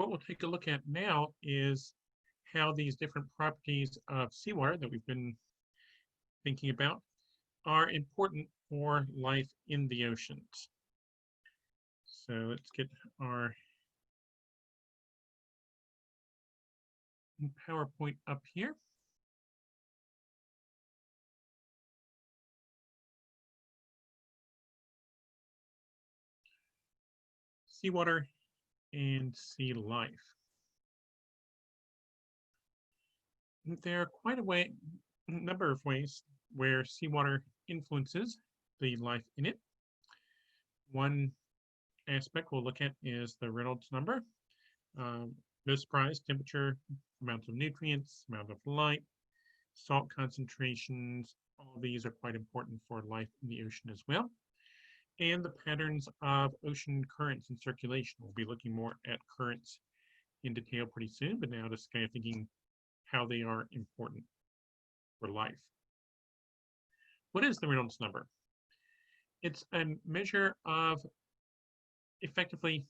what we'll take a look at now is how these different properties of seawater that we've been thinking about are important for life in the oceans. So let's get our PowerPoint up here. Seawater and sea life. There are quite a number of ways where seawater influences the life in it. One aspect we'll look at is the Reynolds number. No surprise, temperature, amount of nutrients, amount of light, salt concentrations, all of these are quite important for life in the ocean as well. And the patterns of ocean currents and circulation. We'll be looking more at currents in detail pretty soon, but now just kind of thinking how they are important for life. What is the Reynolds number? It's a measure of effectively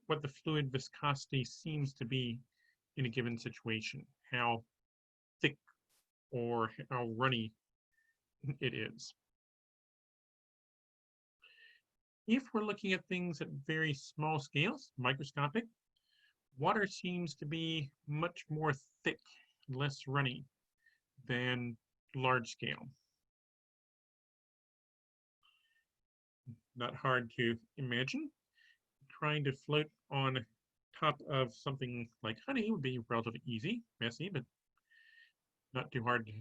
what the fluid viscosity seems to be in a given situation, how thick or how runny it is. If we're looking at things at very small scales, microscopic, water seems to be much more thick, less runny than large scale. Not hard to imagine. Trying to float on top of something like honey would be relatively easy, messy, but not too hard to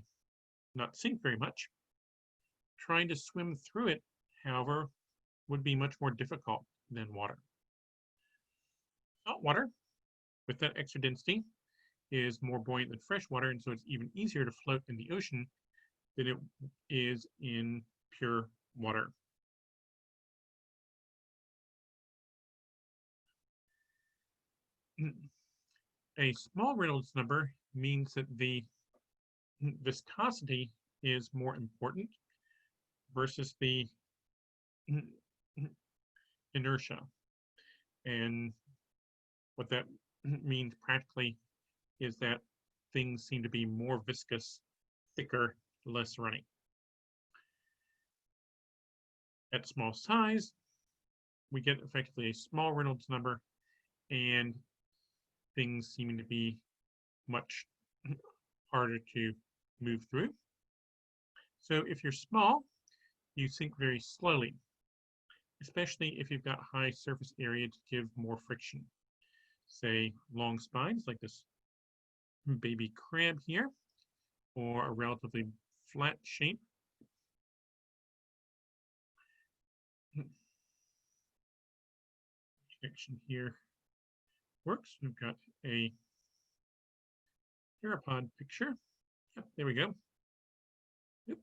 not sink very much. Trying to swim through it, however, would be much more difficult than water. Salt water, with that extra density, is more buoyant than fresh water, and so it's even easier to float in the ocean than it is in pure water. A small Reynolds number means that the viscosity is more important versus the inertia. And what that means practically is that things seem to be more viscous, thicker, less runny. At small size, we get effectively a small Reynolds number and things seeming to be much harder to move through. So if you're small, you sink very slowly, especially if you've got high surface area to give more friction. Say long spines like this baby crab here, or a relatively flat shape. Connection here works. We've got a theropod picture. Yep, there we go. Oop,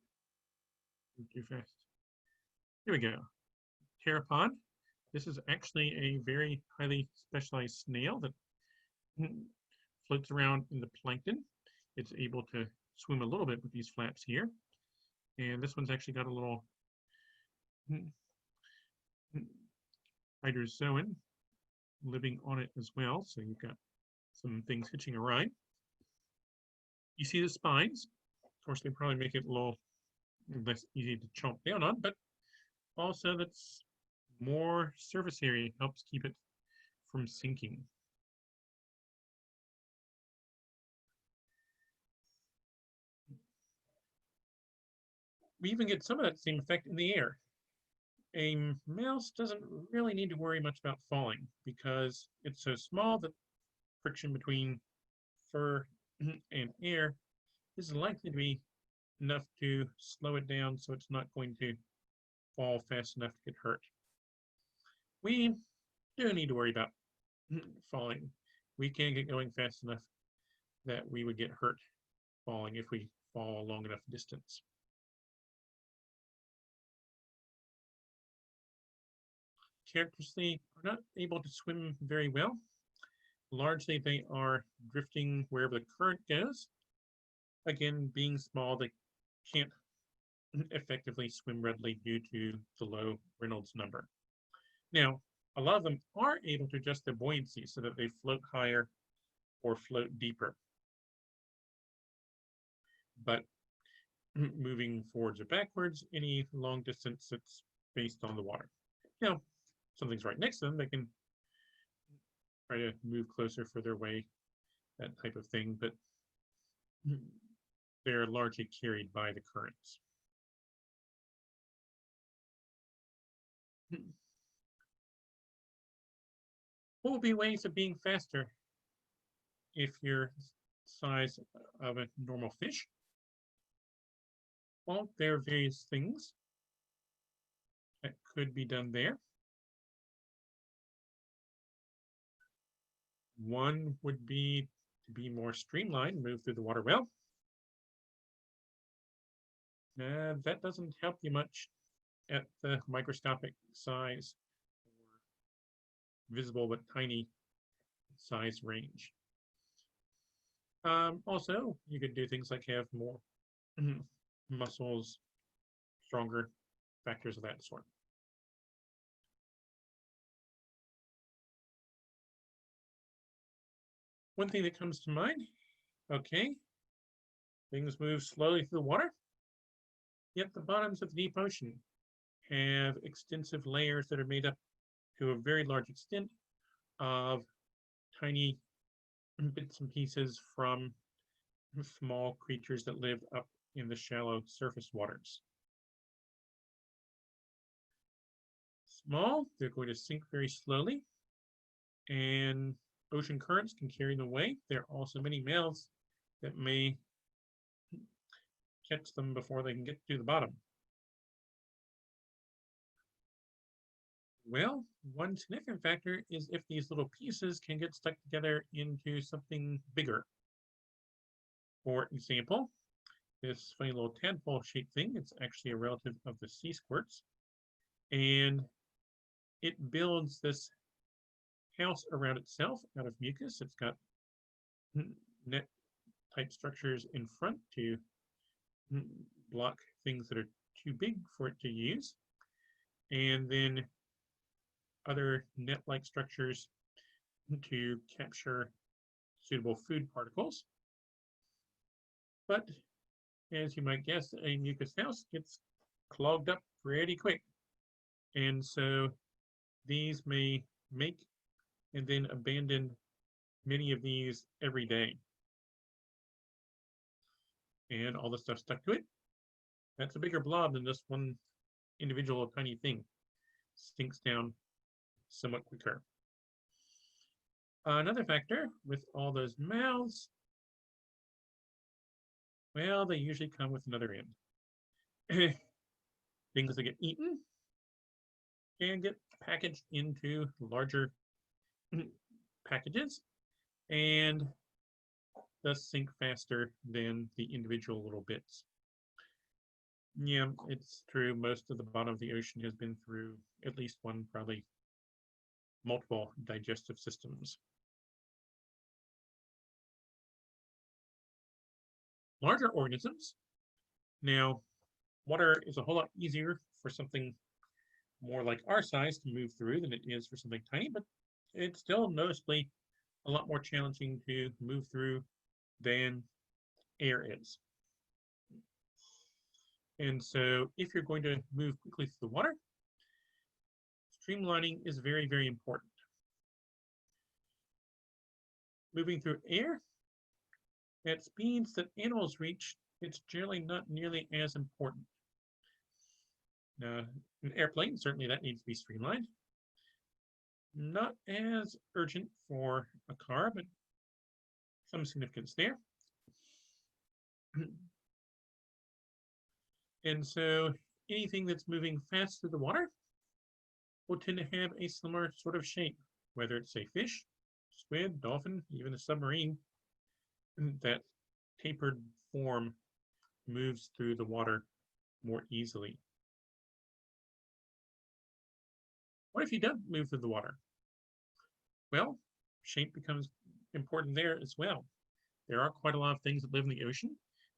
too fast. There we go. Theropod. This is actually a very highly specialized snail that floats around in the plankton. It's able to swim a little bit with these flaps here. And this one's actually got a little hydrozoan living on it as well. So you've got some things hitching a ride. You see the spines. Of course, they probably make it a little less easy to chomp down on, but also that's more surface area helps keep it from sinking. We even get some of that same effect in the air. A mouse doesn't really need to worry much about falling because it's so small that friction between fur and air is likely to be enough to slow it down so it's not going to fall fast enough to get hurt. We don't need to worry about falling. We can't get going fast enough that we would get hurt falling if we fall a long enough distance. Characteristically are not able to swim very well. Largely, they are drifting wherever the current goes. Again, being small, they can't effectively swim readily due to the low Reynolds number. Now, a lot of them are able to adjust their buoyancy so that they float higher or float deeper. But moving forwards or backwards, any long distance that's based on the water. Now, something's right next to them, they can try to move closer, further away, that type of thing, but they're largely carried by the currents. What would be ways of being faster if you're size of a normal fish? Well, there are various things that could be done there. One would be to be more streamlined, move through the water well. That doesn't help you much at the microscopic size or visible but tiny size range. Also, you could do things like have more muscles, stronger factors of that sort. One thing that comes to mind, okay, things move slowly through the water, yet the bottoms of the deep ocean have extensive layers that are made up to a very large extent of tiny bits and pieces from small creatures that live up in the shallow surface waters. Small, they're going to sink very slowly, and ocean currents can carry them away. There are also many mouths that may catch them before they can get to the bottom. Well, one significant factor is if these little pieces can get stuck together into something bigger. For example, this funny little tadpole-shaped thing, it's actually a relative of the sea squirts, and it builds this house around itself out of mucus. It's got net type structures in front to block things that are too big for it to use, and then other net-like structures to capture suitable food particles. But as you might guess, a mucus house gets clogged up pretty quick. And so these may make and then abandon many of these every day. And all the stuff stuck to it, that's a bigger blob than just one individual tiny thing. Sinks down somewhat quicker. Another factor with all those mouths, well, they usually come with another end. Things that get eaten can get packaged into larger packages and thus sink faster than the individual little bits. Yeah, it's true. Most of the bottom of the ocean has been through at least one, probably multiple digestive systems. Larger organisms. Now, water is a whole lot easier for something more like our size to move through than it is for something tiny, but it's still noticeably a lot more challenging to move through than air is. And so if you're going to move quickly through the water, streamlining is very, very important. Moving through air, at speeds that animals reach, it's generally not nearly as important. Now, an airplane, certainly that needs to be streamlined. Not as urgent for a car, but some significance there. And so anything that's moving fast through the water will tend to have a similar sort of shape, whether it's a fish, squid, dolphin, even a submarine. That tapered form moves through the water more easily. What if you don't move through the water? Well, shape becomes important there as well. There are quite a lot of things that live in the ocean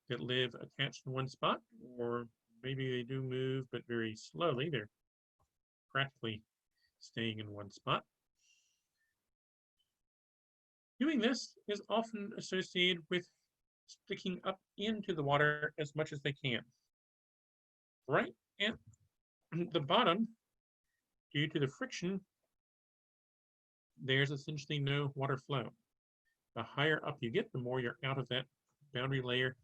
that live attached in one spot, or maybe they do move, but very slowly. They're practically staying in one spot. Doing this is often associated with sticking up into the water as much as they can. Right at the bottom, due to the friction, there's essentially no water flow. The higher up you get, the more you're out of that boundary layer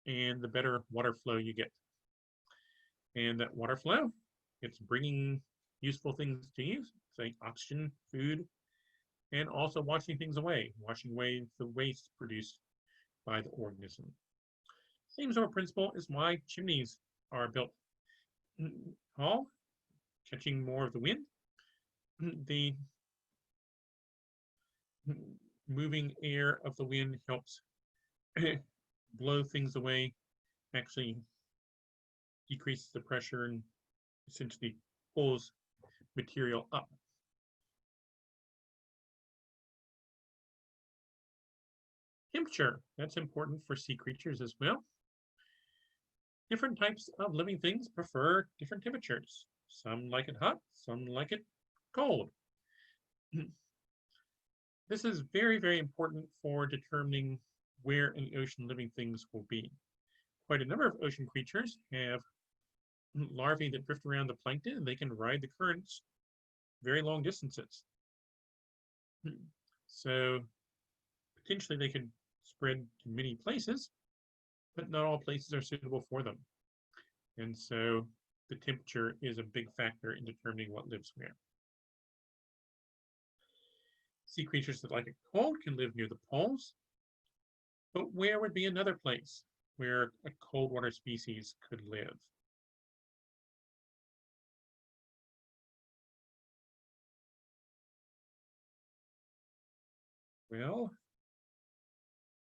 and the better water flow you get. And that water flow, it's bringing useful things to you, say oxygen, food, and also washing things away, washing away the waste produced by the organism. Same sort of principle is why chimneys are built tall, catching more of the wind. The moving air of the wind helps blow things away, actually decreases the pressure and essentially pulls material up. Temperature, that's important for sea creatures as well. Different types of living things prefer different temperatures. Some like it hot, some like it cold. This is very, very important for determining where in the ocean living things will be. Quite a number of ocean creatures have larvae that drift around the plankton and they can ride the currents very long distances. So potentially they could spread to many places, but not all places are suitable for them. And so the temperature is a big factor in determining what lives where. Sea creatures that like it cold can live near the poles, but where would be another place where a cold water species could live? Well,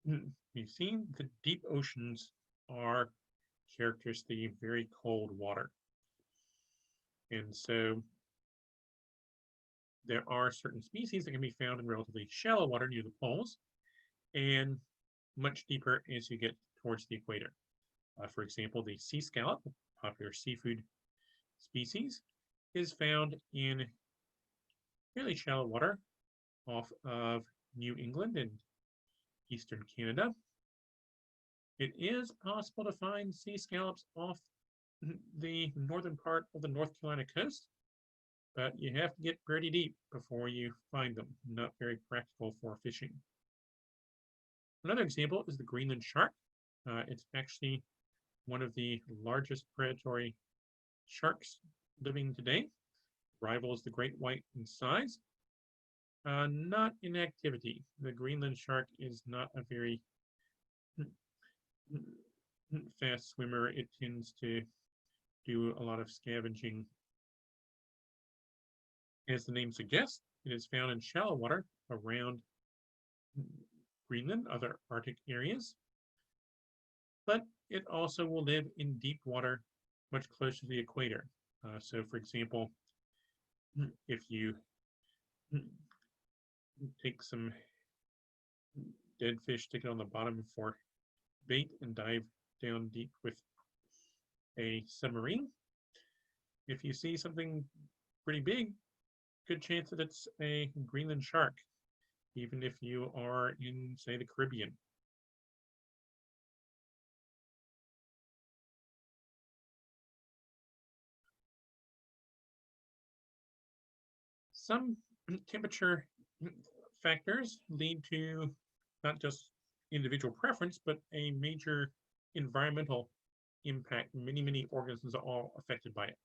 you've seen the deep oceans are characteristically very cold water. And so there are certain species that can be found in relatively shallow water near the poles and much deeper as you get towards the equator. For example, the sea scallop, a popular seafood species, is found in fairly shallow water off of New England and eastern Canada. It is possible to find sea scallops off the northern part of the North Carolina coast, but you have to get pretty deep before you find them. Not very practical for fishing. Another example is the Greenland shark. It's actually one of the largest predatory sharks living today, rivals the great white in size, not in activity. The Greenland shark is not a very fast swimmer. It tends to do a lot of scavenging. As the name suggests, it is found in shallow water around Greenland, other Arctic areas, but it also will live in deep water much closer to the equator. So, for example, if you take some dead fish, stick it on the bottom for bait, and dive down deep with a submarine, if you see something pretty big, good chance that it's a Greenland shark, even if you are in, say, the Caribbean. Some temperature factors lead to not just individual preference, but a major environmental impact. Many, many organisms are all affected by it.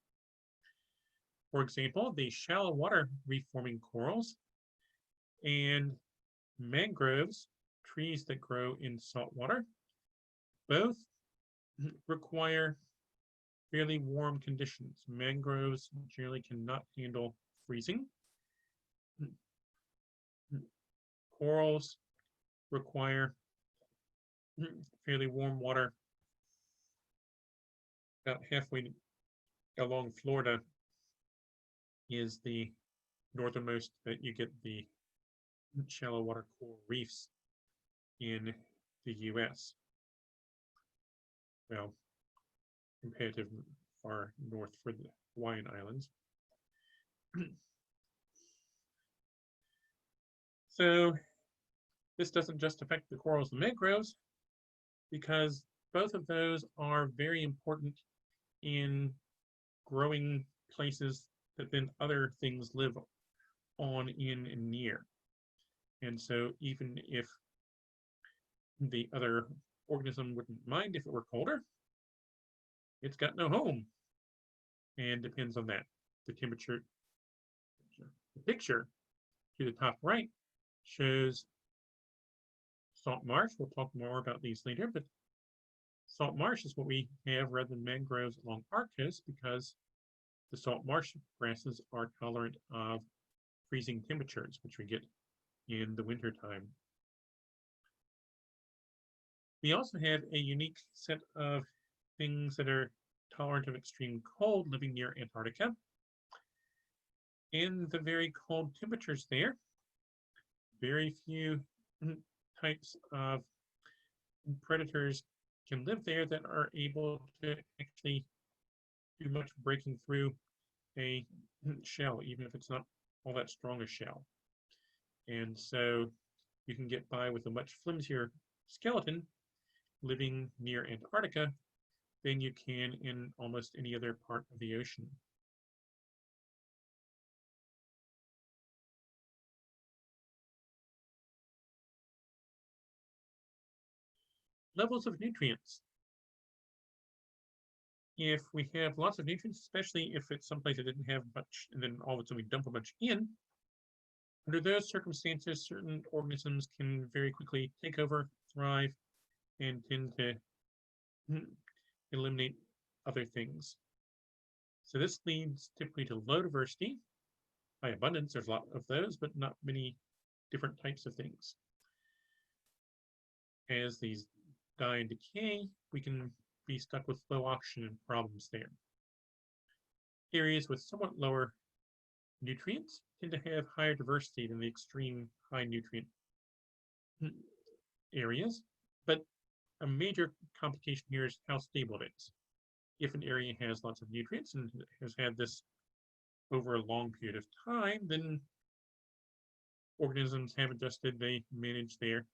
For example, the shallow water reef-forming corals and mangroves, trees that grow in salt water, both require fairly warm conditions. Mangroves generally cannot handle freezing. Corals require fairly warm water. About halfway along Florida is the northernmost that you get the shallow water coral reefs in the US. Well, comparative far north for the Hawaiian Islands. So this doesn't just affect the corals and mangroves because both of those are very important in growing places that then other things live on, in, and near. And so even if the other organism wouldn't mind if it were colder, it's got no home and depends on that. The temperature, the picture to the top right shows salt marsh. We'll talk more about these later, but salt marsh is what we have rather than mangroves along our coast because the salt marsh grasses are tolerant of freezing temperatures, which we get in the wintertime. We also have a unique set of things that are tolerant of extreme cold living near Antarctica. In the very cold temperatures there, very few types of predators can live there that are able to actually do much breaking through a shell, even if it's not all that strong a shell. And so you can get by with a much flimsier skeleton living near Antarctica than you can in almost any other part of the ocean. Levels of nutrients. If we have lots of nutrients, especially if it's someplace that didn't have much, and then all of a sudden we dump a bunch in, under those circumstances, certain organisms can very quickly take over, thrive, and tend to eliminate other things. So this leads typically to low diversity. By abundance, there's a lot of those, but not many different types of things. As these die and decay, we can be stuck with low oxygen problems there. Areas with somewhat lower nutrients tend to have higher diversity than the extreme high nutrient areas, but a major complication here is how stable it is. If an area has lots of nutrients and has had this over a long period of time, then organisms have adjusted, they manage their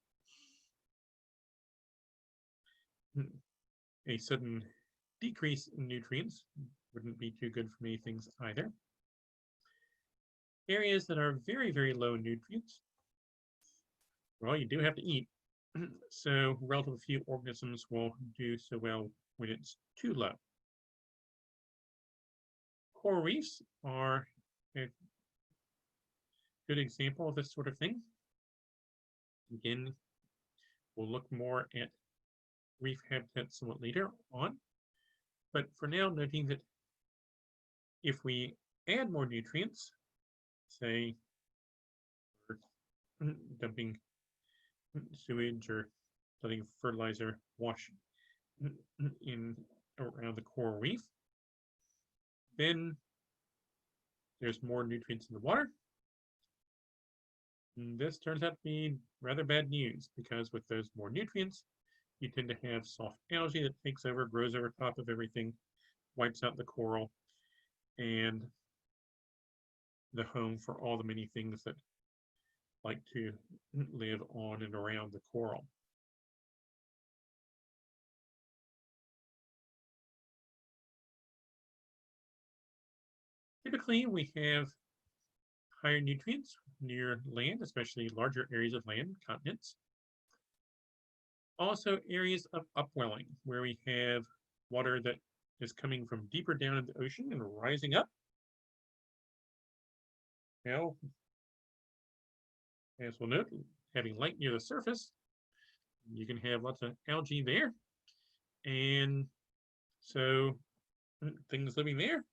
a sudden decrease in nutrients wouldn't be too good for many things either. Areas that are very, very low in nutrients, well, you do have to eat. So relatively few organisms will do so well when it's too low. Coral reefs are a good example of this sort of thing. Again, we'll look more at reef habitats somewhat later on. But for now, noting that if we add more nutrients, say dumping sewage or letting fertilizer wash in around the coral reef, then there's more nutrients in the water. And this turns out to be rather bad news because with those more nutrients, you tend to have soft algae that takes over, grows over top of everything, wipes out the coral, and the home for all the many things that like to live on and around the coral. Typically, we have higher nutrients near land, especially larger areas of land, continents. Also, areas of upwelling, where we have water that is coming from deeper down in the ocean and rising up. Now, as we'll note, having light near the surface, you can have lots of algae there. And so things living there,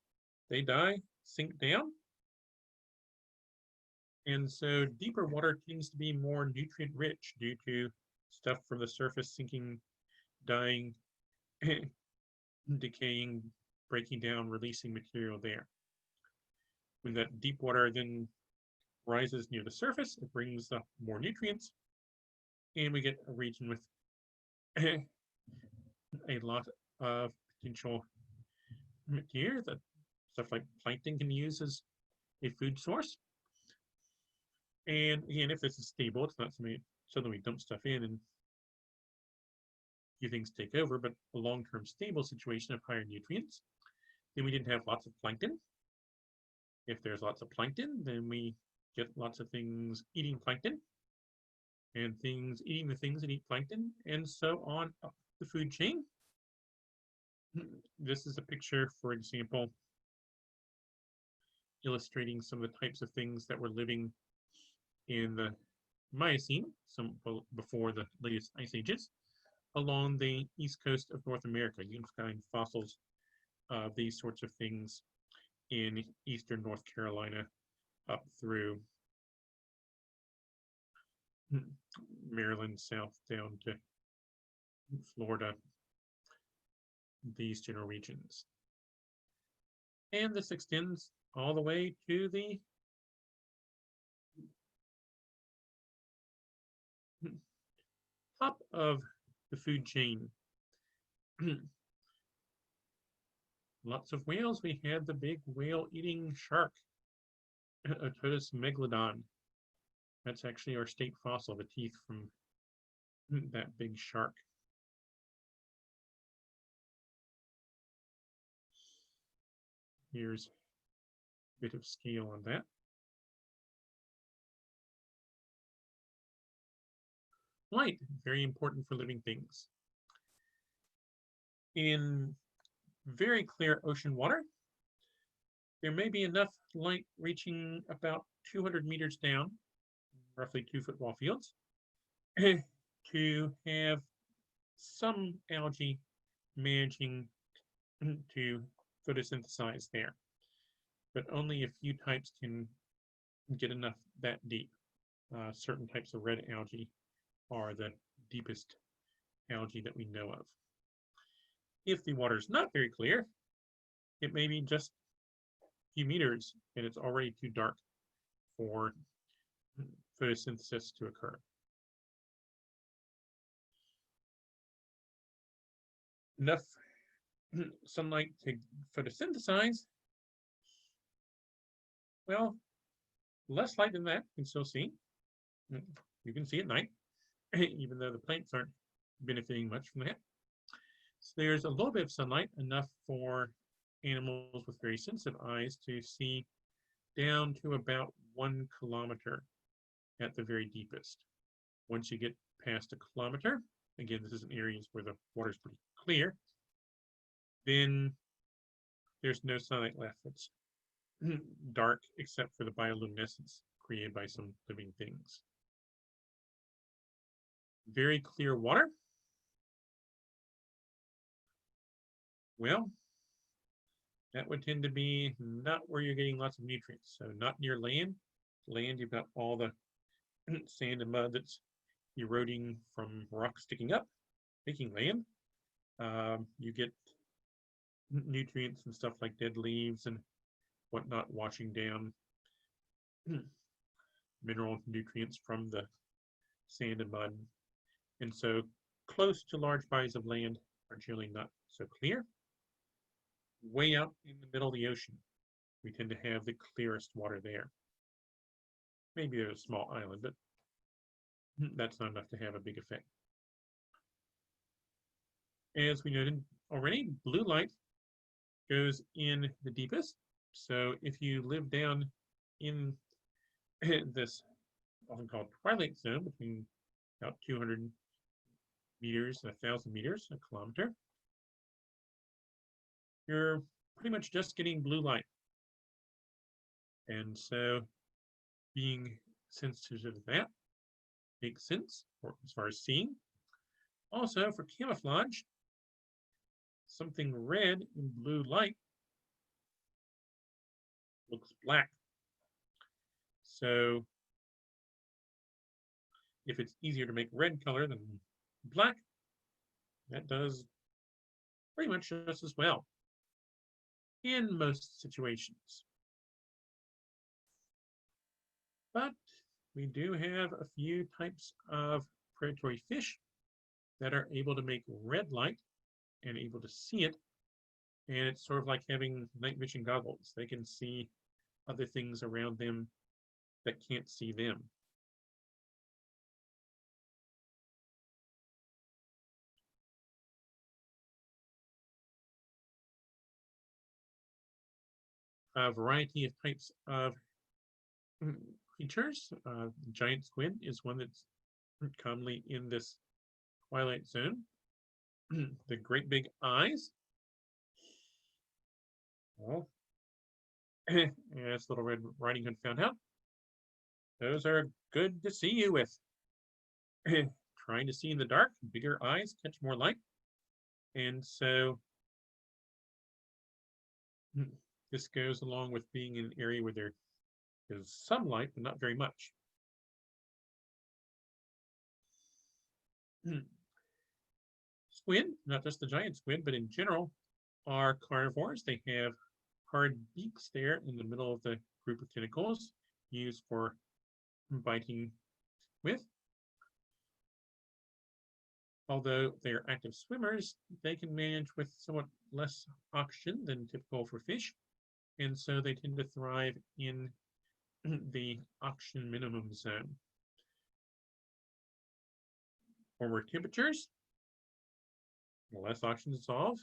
they die, sink down. And so deeper water tends to be more nutrient rich due to stuff from the surface sinking, dying, decaying, breaking down, releasing material there. When that deep water then rises near the surface, it brings up more nutrients, and we get a region with a lot of potential material that stuff like plankton can use as a food source. And again, if this is stable, it's not something suddenly we dump stuff in and few things take over, but a long-term stable situation of higher nutrients. Then we didn't have lots of plankton. If there's lots of plankton, then we get lots of things eating plankton and things eating the things that eat plankton, and so on up the food chain. This is a picture, for example, illustrating some of the types of things that were living in the Miocene, some before the latest ice ages, along the east coast of North America. You can find fossils of these sorts of things in eastern North Carolina up through Maryland, south down to Florida, these general regions. And this extends all the way to the top of the food chain. Lots of whales. We had the big whale-eating shark, Ototus megalodon. That's actually our state fossil, the teeth from that big shark. Here's a bit of scale on that. Light, very important for living things. In very clear ocean water, there may be enough light reaching about 200 meters down, roughly 2-foot fields, to have some algae managing to photosynthesize there. But only a few types can get enough that deep. Certain types of red algae are the deepest algae that we know of. If the water is not very clear, it may be just a few meters and it's already too dark for photosynthesis to occur. Enough sunlight to photosynthesize. Well, less light than that you can still see. You can see at night, even though the plants aren't benefiting much from that. So there's a little bit of sunlight, enough for animals with very sensitive eyes to see down to about 1 kilometer at the very deepest. Once you get past 1 kilometer, again, this is in areas where the water is pretty clear, then there's no sunlight left. It's dark except for the bioluminescence created by some living things. Very clear water. Well, that would tend to be not where you're getting lots of nutrients. So not near land. Land, you've got all the sand and mud that's eroding from rocks sticking up, making land. You get nutrients and stuff like dead leaves and whatnot washing down mineral nutrients from the sand and mud. And so close to large bodies of land are generally not so clear. Way out in the middle of the ocean, we tend to have the clearest water there. Maybe there's a small island, but that's not enough to have a big effect. As we noted already, blue light goes in the deepest. So if you live down in this often called twilight zone between about 200 meters and 1,000 meters, a kilometer, you're pretty much just getting blue light. And so being sensitive to that makes sense as far as seeing. Also for camouflage, something red in blue light looks black. So if it's easier to make red color than black, that does pretty much just as well in most situations. But we do have a few types of predatory fish that are able to make red light and able to see it. And it's sort of like having night vision goggles. They can see other things around them that can't see them. a variety of types of creatures. Giant squid is one that's commonly in this twilight zone. The great big eyes. Well, as Little Red Riding Hood found out, those are good to see you with. Trying to see in the dark, bigger eyes catch more light. And so this goes along with being in an area where there is some light, but not very much. Squid, not just the giant squid, but in general, are carnivores. They have hard beaks there in the middle of the group of tentacles used for biting with. Although they are active swimmers, they can manage with somewhat less oxygen than typical for fish, and so they tend to thrive in the oxygen minimum zone. Warmer temperatures, less oxygen dissolved.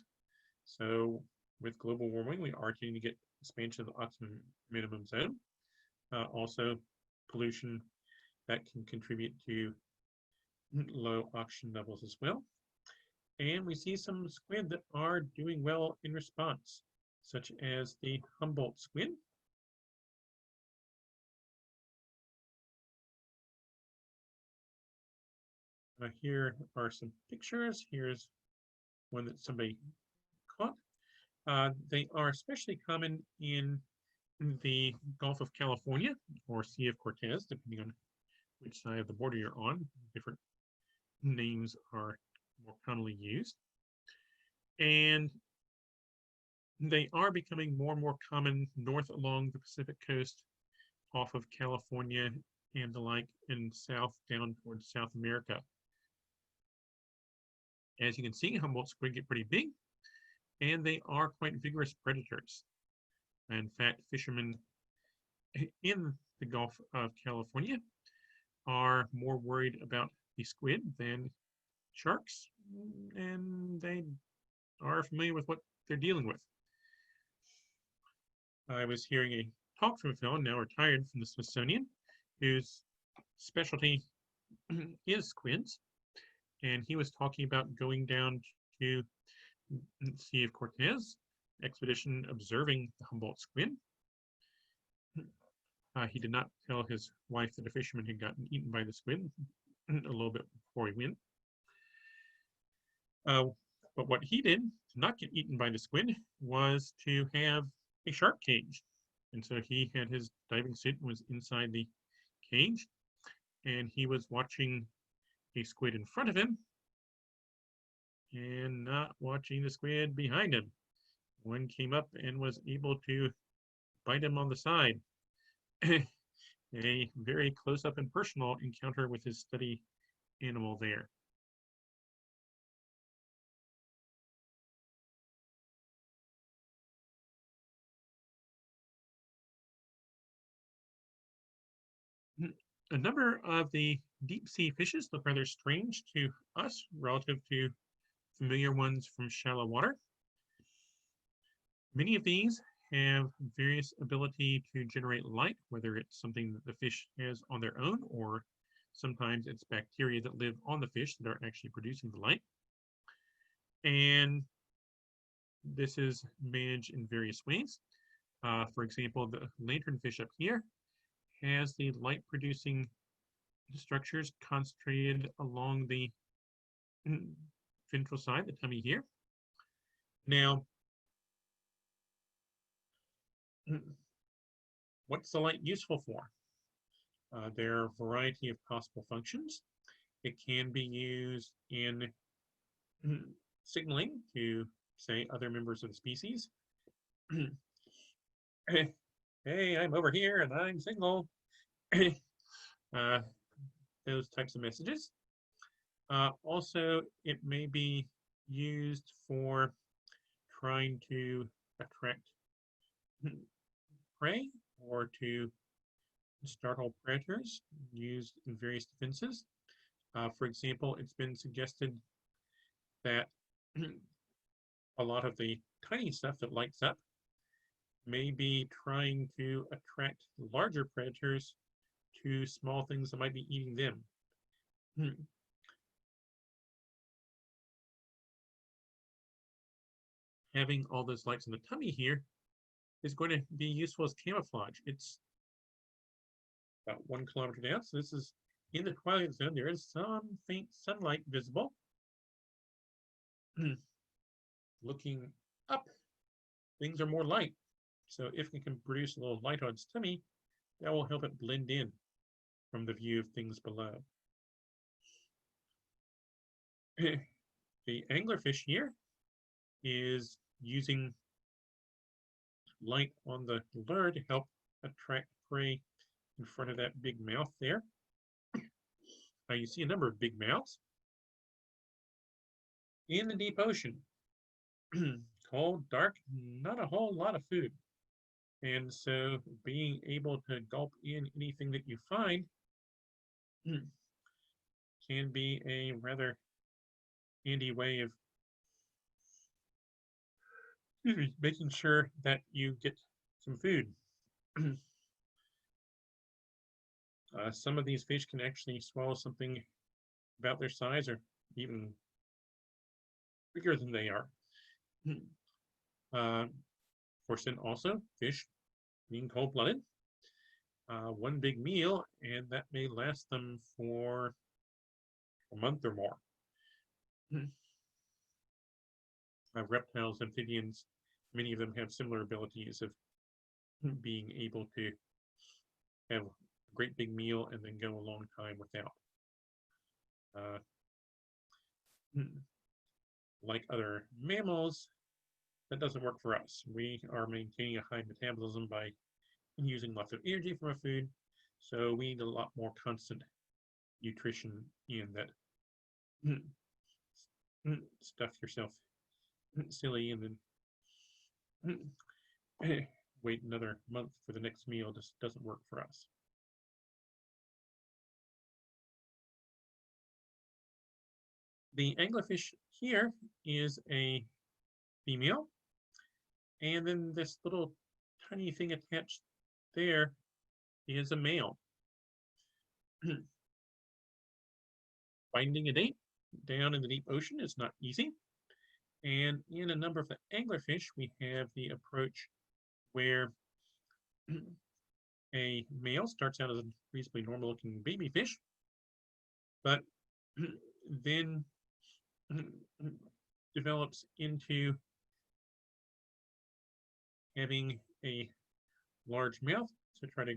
So with global warming, we are tending to get expansion of the oxygen minimum zone. Also, pollution that can contribute to low oxygen levels as well. And we see some squid that are doing well in response, such as the Humboldt squid. Here are some pictures. Here's one that somebody caught. They are especially common in the Gulf of California or Sea of Cortez, depending on which side of the border you're on. Different names are more commonly used. And they are becoming more and more common north along the Pacific coast, off of California and the like, and south down towards South America. As you can see, Humboldt squid get pretty big, and they are quite vigorous predators. In fact, fishermen in the Gulf of California are more worried about the squid than sharks, and they are familiar with what they're dealing with. I was hearing a talk from a fellow now retired from the Smithsonian, whose specialty is squids, and he was talking about going down to the Sea of Cortez expedition observing the Humboldt squid. He did not tell his wife that a fisherman had gotten eaten by the squid a little bit before he went. But what he did to not get eaten by the squid was to have a shark cage. And so he had his diving suit and was inside the cage, and he was watching a squid in front of him and not watching the squid behind him. One came up and was able to bite him on the side. A very close-up and personal encounter with his study animal there. A number of the deep sea fishes look rather strange to us relative to familiar ones from shallow water. Many of these have various ability to generate light, whether it's something that the fish has on their own, or sometimes it's bacteria that live on the fish that are actually producing the light. And this is managed in various ways. For example, the lanternfish up here has the light producing structures concentrated along the ventral side, the tummy here. Now, what's the light useful for? There are a variety of possible functions. It can be used in signaling to, say, other members of the species. Hey, I'm over here and I'm single. Those types of messages. Also, it may be used for trying to attract prey or to startle predators used in various defenses. For example, it's been suggested that a lot of the tiny stuff that lights up may be trying to attract larger predators to small things that might be eating them. Hmm. Having all those lights in the tummy here is going to be useful as camouflage. It's about 1 kilometer down, so this is in the twilight zone. There is some faint sunlight visible. Looking up, things are more light. So if it can produce a little light on its tummy, that will help it blend in from the view of things below. The anglerfish here is using light on the lure to help attract prey in front of that big mouth there. Now you see a number of big mouths in the deep ocean. Cold, dark, not a whole lot of food. And so being able to gulp in anything that you find can be a rather handy way of making sure that you get some food. Some of these fish can actually swallow something about their size or even bigger than they are. Of course, then also fish being cold-blooded, one big meal, and that may last them for a month or more. Reptiles, amphibians, many of them have similar abilities of being able to have a great big meal and then go a long time without. Like other mammals, that doesn't work for us. We are maintaining a high metabolism by using lots of energy from our food, so we need a lot more constant nutrition in that. Stuff yourself silly and then wait another month for the next meal just doesn't work for us. The anglerfish here is a female, and then this little tiny thing attached there is a male. Finding a date down in the deep ocean is not easy. And in a number of the anglerfish, we have the approach where a male starts out as a reasonably normal looking baby fish, but then develops into having a large mouth to try to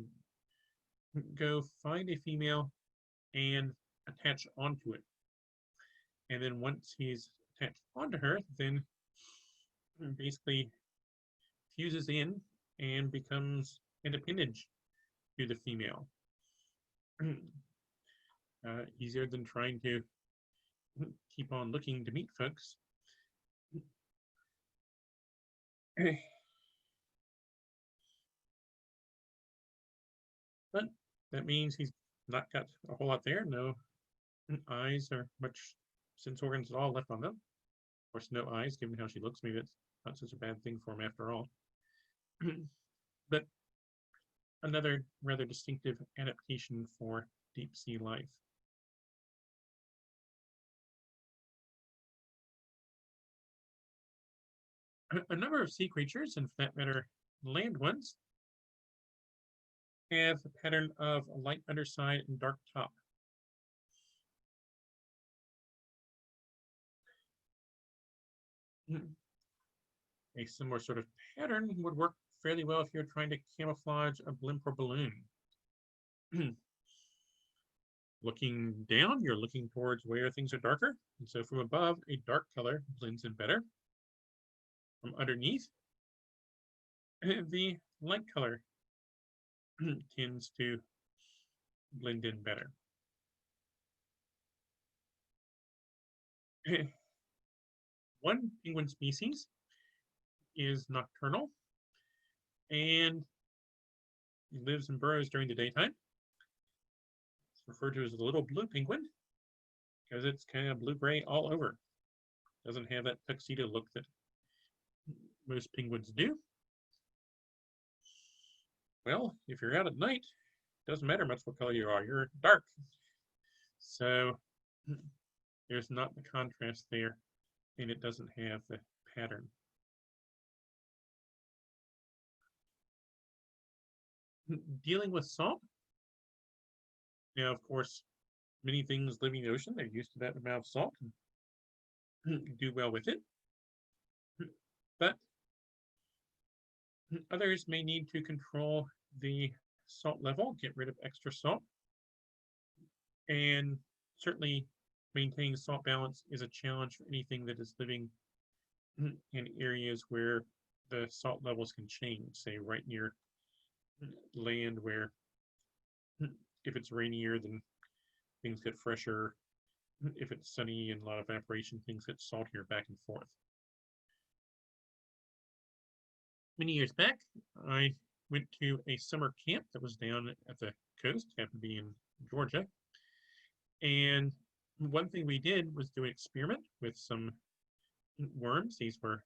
go find a female and attach onto it. And then once he's attached onto her, then basically fuses in and becomes an appendage to the female. Easier than trying to keep on looking to meet folks. But that means he's not got a whole lot there. No eyes or much sense organs at all left on them. Of course, no eyes, given how she looks. Maybe it's not such a bad thing for him after all. But another rather distinctive adaptation for deep sea life. A number of sea creatures, and for that matter, land ones, have a pattern of a light underside and dark top. A similar sort of pattern would work fairly well if you're trying to camouflage a blimp or balloon. Looking down, you're looking towards where things are darker. And so from above, a dark color blends in better. From underneath, the light color tends to blend in better. One penguin species is nocturnal and lives in burrows during the daytime. It's referred to as the little blue penguin because it's kind of blue-gray all over. Doesn't have that tuxedo look that most penguins do. Well, if you're out at night, it doesn't matter much what color you are, you're dark. So there's not the contrast there, and it doesn't have the pattern. Dealing with salt. Now, of course, many things living in the ocean, they're used to that amount of salt and do well with it. But others may need to control the salt level, get rid of extra salt, and certainly maintaining salt balance is a challenge for anything that is living in areas where the salt levels can change, say right near land where if it's rainier, then things get fresher. If it's sunny and a lot of evaporation, things get saltier back and forth. Many years back, I went to a summer camp that was down at the coast, happened to be in Georgia. And one thing we did was do an experiment with some worms. These were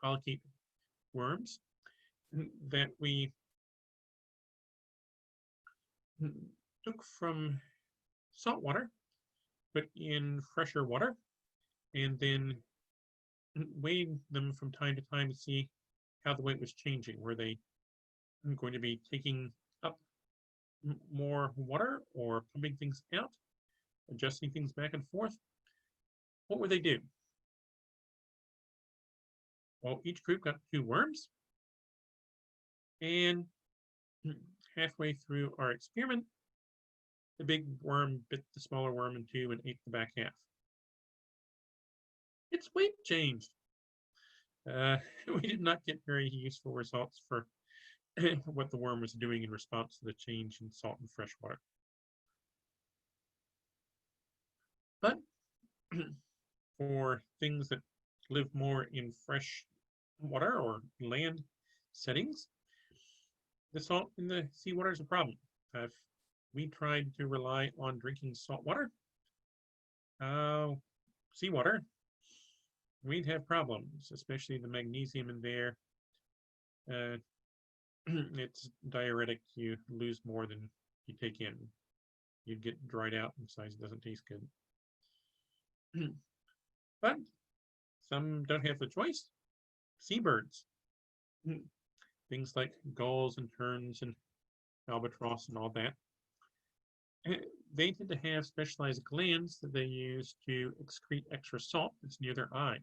polychaete worms that we took from salt water, put in fresher water, and then weighed them from time to time to see how the weight was changing. Were they going to be taking up more water or pumping things out, adjusting things back and forth? What would they do? Well, each group got 2 worms, and halfway through our experiment, the big worm bit the smaller worm in two and ate the back half. Its weight changed. We did not get very useful results for what the worm was doing in response to the change in salt and fresh water. But for things that live more in fresh water or land settings, the salt in the seawater is a problem. If we tried to rely on drinking salt water, seawater, we'd have problems, especially the magnesium in there. It's diuretic. You lose more than you take in. You'd get dried out, and besides, it doesn't taste good. But some don't have the choice. Seabirds, things like gulls and terns and albatross and all that, they tend to have specialized glands that they use to excrete extra salt that's near their eyes.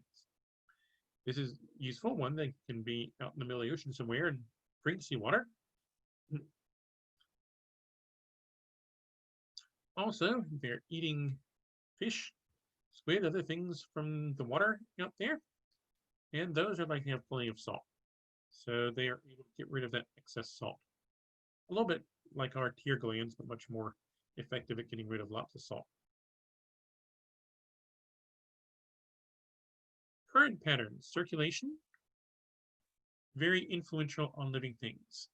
This is useful. One, they can be out in the middle of the ocean somewhere and drink seawater. Also, they're eating fish, squid, other things from the water out there, and those are like to have plenty of salt. So they are able to get rid of that excess salt. A little bit like our tear glands, but much more effective at getting rid of lots of salt. Current patterns, circulation, very influential on living things.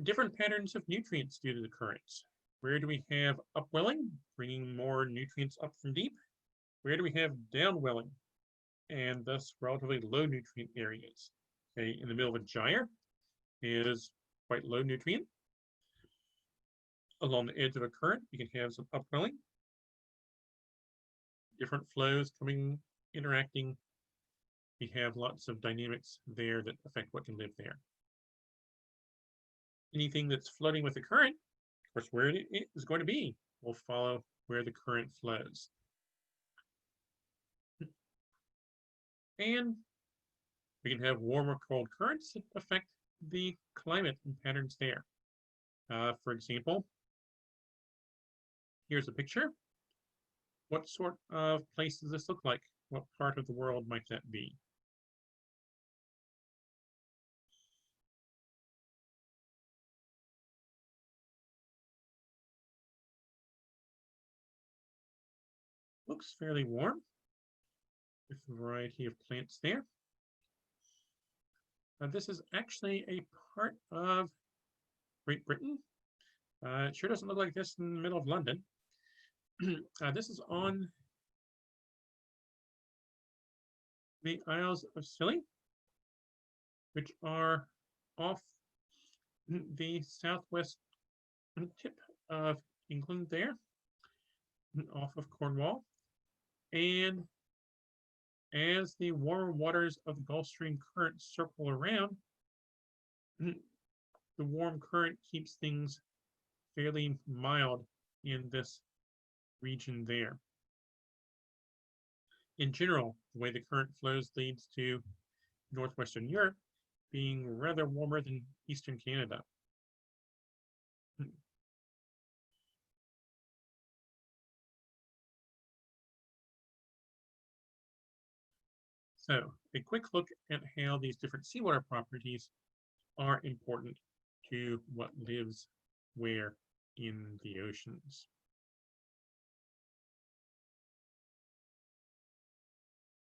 Different patterns of nutrients due to the currents. Where do we have upwelling, bringing more nutrients up from deep? Where do we have downwelling, and thus relatively low nutrient areas? Okay, in the middle of a gyre is quite low nutrient. Along the edge of a current, you can have some upwelling. Different flows coming, interacting. We have lots of dynamics there that affect what can live there. Anything that's floating with the current, of course, where it is going to be will follow where the current flows. And we can have warm or cold currents that affect the climate and patterns there. For example, here's a picture. What sort of place does this look like? What part of the world might that be? Looks fairly warm, with a variety of plants there. This is actually a part of Great Britain. It sure doesn't look like this in the middle of London. This is on the Isles of Scilly, which are off the southwest tip of England there, off of Cornwall. And as the warmer waters of the Gulf Stream current circle around, the warm current keeps things fairly mild in this region there. In general, the way the current flows leads to northwestern Europe being rather warmer than eastern Canada. So, a quick look at how these different seawater properties are important to what lives where in the oceans.